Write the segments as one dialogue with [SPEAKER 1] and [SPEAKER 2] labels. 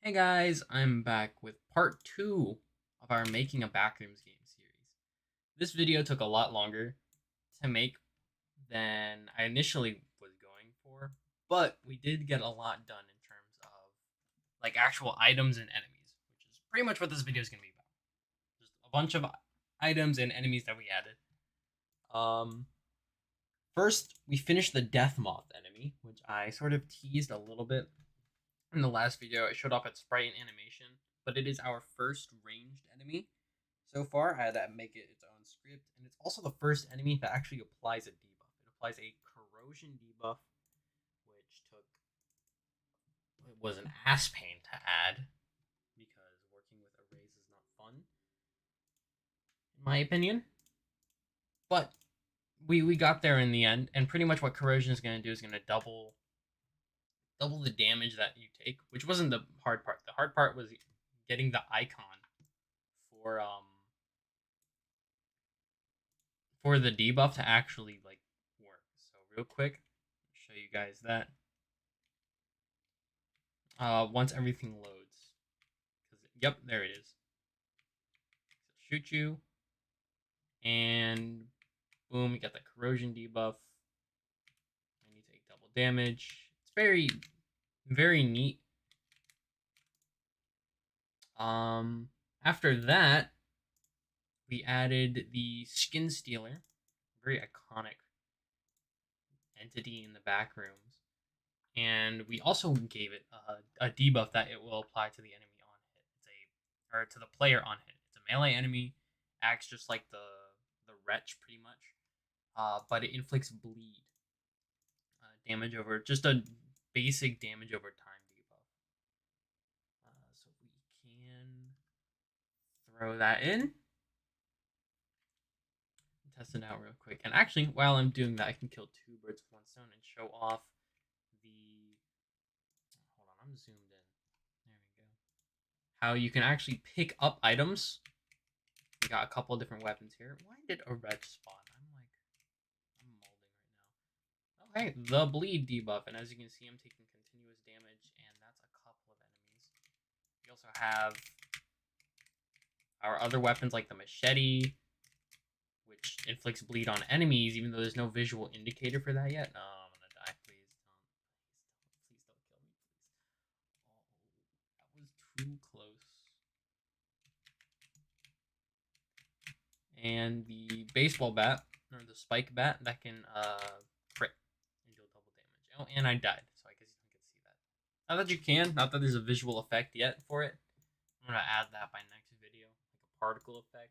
[SPEAKER 1] Hey guys, I'm back with part 2 of our Making a Backrooms game series. This video took a lot longer to make than I initially was going for, but we did get a lot done in terms of like actual items and enemies, which is pretty much what this video is going to be about. Just a bunch of items and enemies that we added. Um First, we finished the Death Moth enemy, which I sort of teased a little bit in the last video. It showed off its sprite and animation, but it is our first ranged enemy so far. I had to make it its own script, and it's also the first enemy that actually applies a debuff. It applies a corrosion debuff, which it was an ass pain to add because working with arrays is not fun, in my opinion. But we got there in the end, and pretty much what corrosion is going to do is going to double the damage that you take, which wasn't the hard part. The hard part was getting the icon for for the debuff to actually like work. So real quick, show you guys that. Once everything loads, yep, there it is. So shoot you, and boom, you got the corrosion debuff, and you take double damage. It's very neat. After that, we added the Skin Stealer, very iconic entity in the back rooms, and we also gave it a debuff that it will apply to the enemy on hit. To the player on hit. It's a melee enemy, acts just like the wretch pretty much, but it inflicts bleed damage over just a basic damage over time debuff. So we can throw that in. Test it out real quick. And actually, while I'm doing that, I can kill two birds with one stone and show off the. Hold on, I'm zoomed in. There we go. How you can actually pick up items. We got a couple of different weapons here. Why did a red spawn? I'm molding right now. Okay, the bleed debuff, and as you can see, I'm taking continuous damage, and that's a couple of enemies. We also have our other weapons like the machete, which inflicts bleed on enemies, even though there's no visual indicator for that yet. No, I'm gonna die. Please don't kill me, please. Oh, that was too close. And the baseball bat, or the spike bat, that can crit and deal double damage. Oh, and I died, so I guess you can see that. Not that you can, not that there's a visual effect yet for it. I'm gonna add that by next video, like a particle effect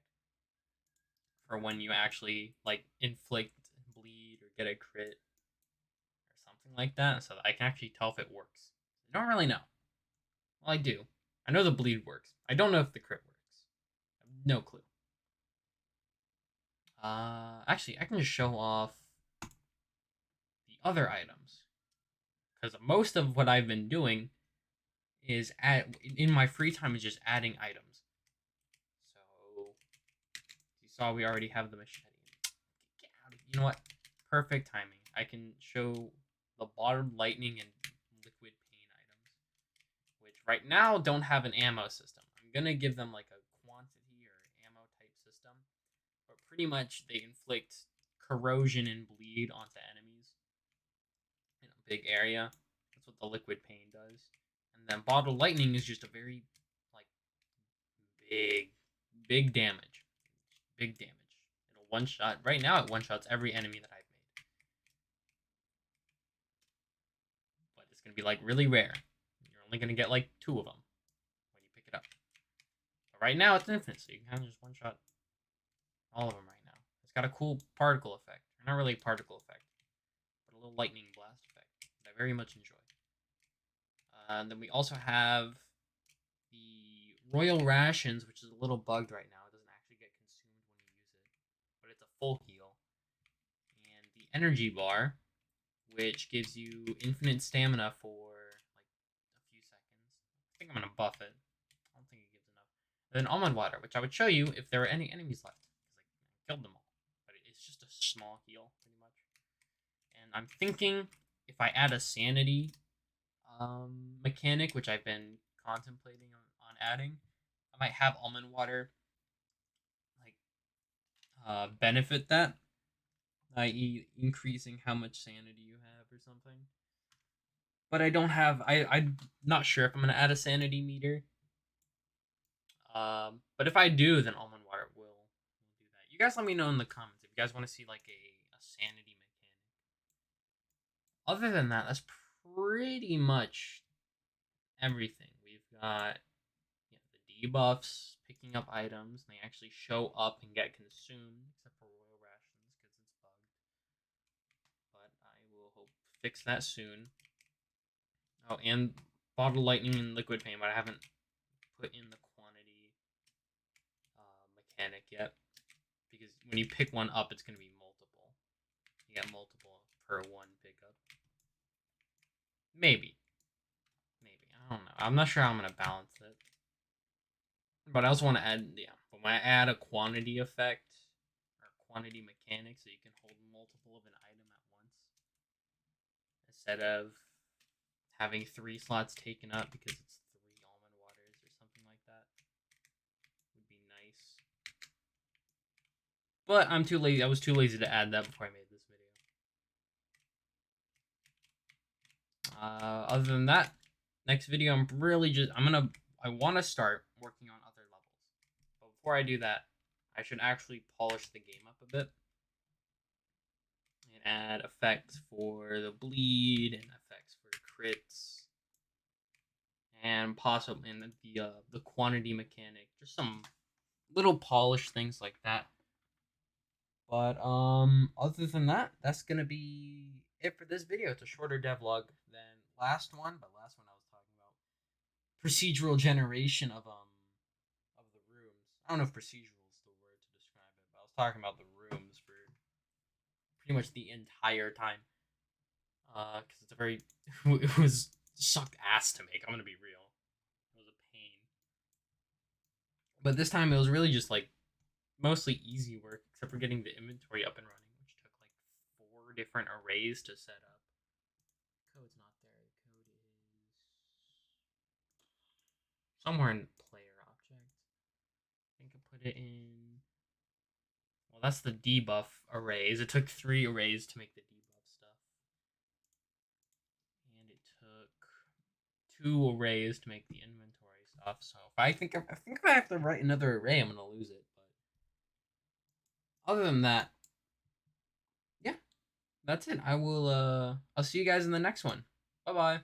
[SPEAKER 1] for when you actually like inflict bleed or get a crit or something like that, so that I can actually tell if it works. I don't really know. Well, I do. I know the bleed works. I don't know if the crit works. I have no clue. Actually, I can just show off the other items because most of what I've been doing is in my free time is just adding items. So you saw we already have the machete. Get out of, you know what? Perfect timing. I can show the bottled lightning and liquid pain items, which right now don't have an ammo system. I'm gonna give them like a quantity or ammo type system, but pretty much they inflict corrosion and bleed onto enemies in a big area. That's what the liquid pain does. And then bottled lightning is just a very like big damage. Big damage. It'll one shot. Right now it one shots every enemy that I've made. But it's gonna be like really rare. You're only gonna get like two of them when you pick it up. But right now it's infinite, so you can kind of just one shot all of them right now. It's got a cool particle effect. Or not really a particle effect, but a little lightning blast effect that I very much enjoy. And then we also have the Royal Rations, which is a little bugged right now. It doesn't actually get consumed when you use it, but it's a full heal. And the Energy Bar, which gives you infinite stamina for like a few seconds. I think I'm gonna buff it. I don't think it gives enough. And then Almond Water, which I would show you if there were any enemies left, because I killed them all. But it's just a small heal, pretty much. And I'm thinking if I add a sanity mechanic, which I've been contemplating on adding. I might have almond water like benefit that, i.e., increasing how much sanity you have or something. But I don't have. I'm not sure if I'm gonna add a sanity meter. But if I do, then almond water will do that. You guys let me know in the comments if you guys want to see like a sanity mechanic. Other than that, that's pretty much everything. We've got the debuffs, picking up items, and they actually show up and get consumed, except for royal rations because it's bugged. But I will hope fix that soon. Oh, and bottle lightning and liquid pain, but I haven't put in the quantity mechanic yet because when you pick one up, it's going to be multiple. You get multiple per one pickup. Maybe. I don't know. I'm not sure how I'm going to balance it. But I also want to add, but when I add a quantity effect or quantity mechanic so you can hold multiple of an item at once instead of having 3 slots taken up because it's 3 almond waters or something like that would be nice. But I'm too lazy. I was too lazy to add that before I made this video. Other than that, next video I want to start working on other levels. But before I do that, I should actually polish the game up a bit and add effects for the bleed and effects for crits and possibly in the quantity mechanic, just some little polish things like that. But other than that, that's gonna be it for this video. It's a shorter devlog than last one, but last one I was talking about procedural generation of the rooms. I don't know if procedural is the word to describe it, but I was talking about the rooms for pretty much the entire time. Because it's a very it was sucked ass to make. I'm gonna be real. It was a pain. But this time it was really just like mostly easy work, except for getting the inventory up and running, which took like 4 different arrays to set up. Code's not there. The code is somewhere in player object. I think I put it in. Well, that's the debuff arrays. It took 3 arrays to make the debuff stuff, and it took 2 arrays to make the inventory stuff. So if I have to write another array, I'm gonna lose it. But other than that, yeah, that's it. I'll see you guys in the next one. Bye bye.